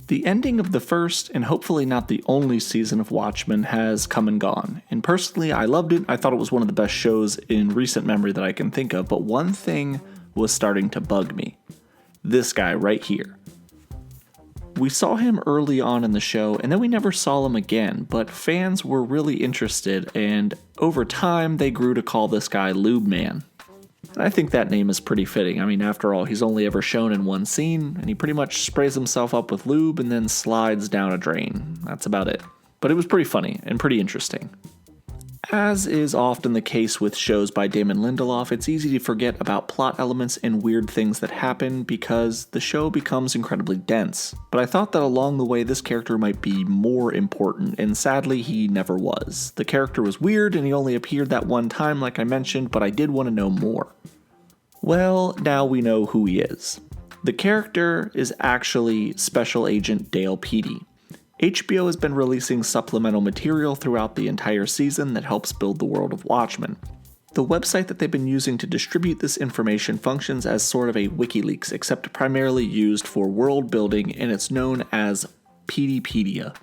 The ending of the first, and hopefully not the only season of Watchmen, has come and gone. And personally, I loved it. I thought it was one of the best shows in recent memory that I can think of, but one thing was starting to bug me. This guy right here. We saw him early on in the show, and then we never saw him again, but fans were really interested, and over time, they grew to call this guy Lube Man. And I think that name is pretty fitting. I mean, after all, he's only ever shown in one scene, and he pretty much sprays himself up with lube and then slides down a drain. That's about it. But it was pretty funny and pretty interesting. As is often the case with shows by Damon Lindelof, it's easy to forget about plot elements and weird things that happen because the show becomes incredibly dense. But I thought that along the way this character might be more important, and sadly he never was. The character was weird and he only appeared that one time like I mentioned, but I did want to know more. Well, now we know who he is. The character is actually Special Agent Dale Petey. HBO has been releasing supplemental material throughout the entire season that helps build the world of Watchmen. The website that they've been using to distribute this information functions as sort of a WikiLeaks, except primarily used for world building, and it's known as Peteypedia.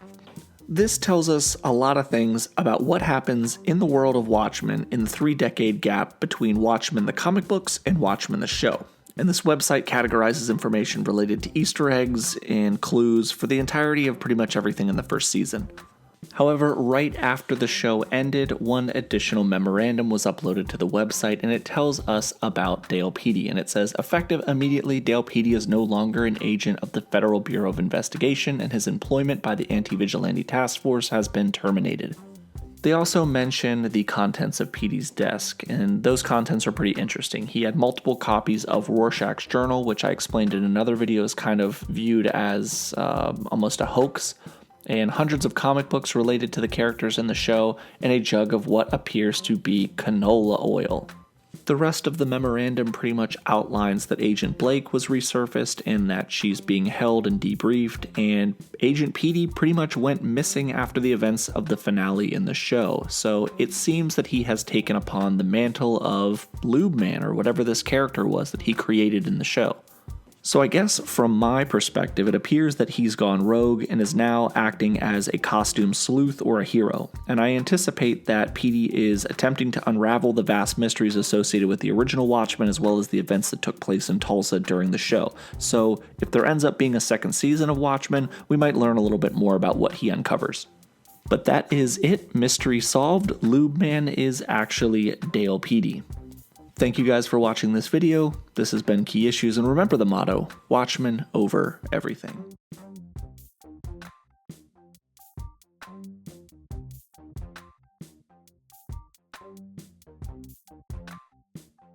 This tells us a lot of things about what happens in the world of Watchmen in the 3-decade gap between Watchmen the comic books and Watchmen the show. And this website categorizes information related to Easter eggs and clues for the entirety of pretty much everything in the first season. However, right after the show ended, one additional memorandum was uploaded to the website, and it tells us about Dale Petey, and it says, effective immediately, Dale Petey is no longer an agent of the Federal Bureau of Investigation, and his employment by the Anti-Vigilante Task Force has been terminated. They also mention the contents of Petey's desk, and those contents are pretty interesting. He had multiple copies of Rorschach's journal, which I explained in another video is kind of viewed as almost a hoax, and hundreds of comic books related to the characters in the show, and a jug of what appears to be canola oil. The rest of the memorandum pretty much outlines that Agent Blake was resurfaced and that she's being held and debriefed, and Agent Petey pretty much went missing after the events of the finale in the show, so it seems that he has taken upon the mantle of Lube Man, or whatever this character was that he created in the show. So I guess from my perspective, it appears that he's gone rogue and is now acting as a costume sleuth or a hero, and I anticipate that Petey is attempting to unravel the vast mysteries associated with the original Watchmen as well as the events that took place in Tulsa during the show. So if there ends up being a second season of Watchmen, we might learn a little bit more about what he uncovers. But that is it. Mystery solved. Lube Man is actually Dale Petey. Thank you guys for watching this video. This has been Key Issues, and remember the motto, Watchmen over everything.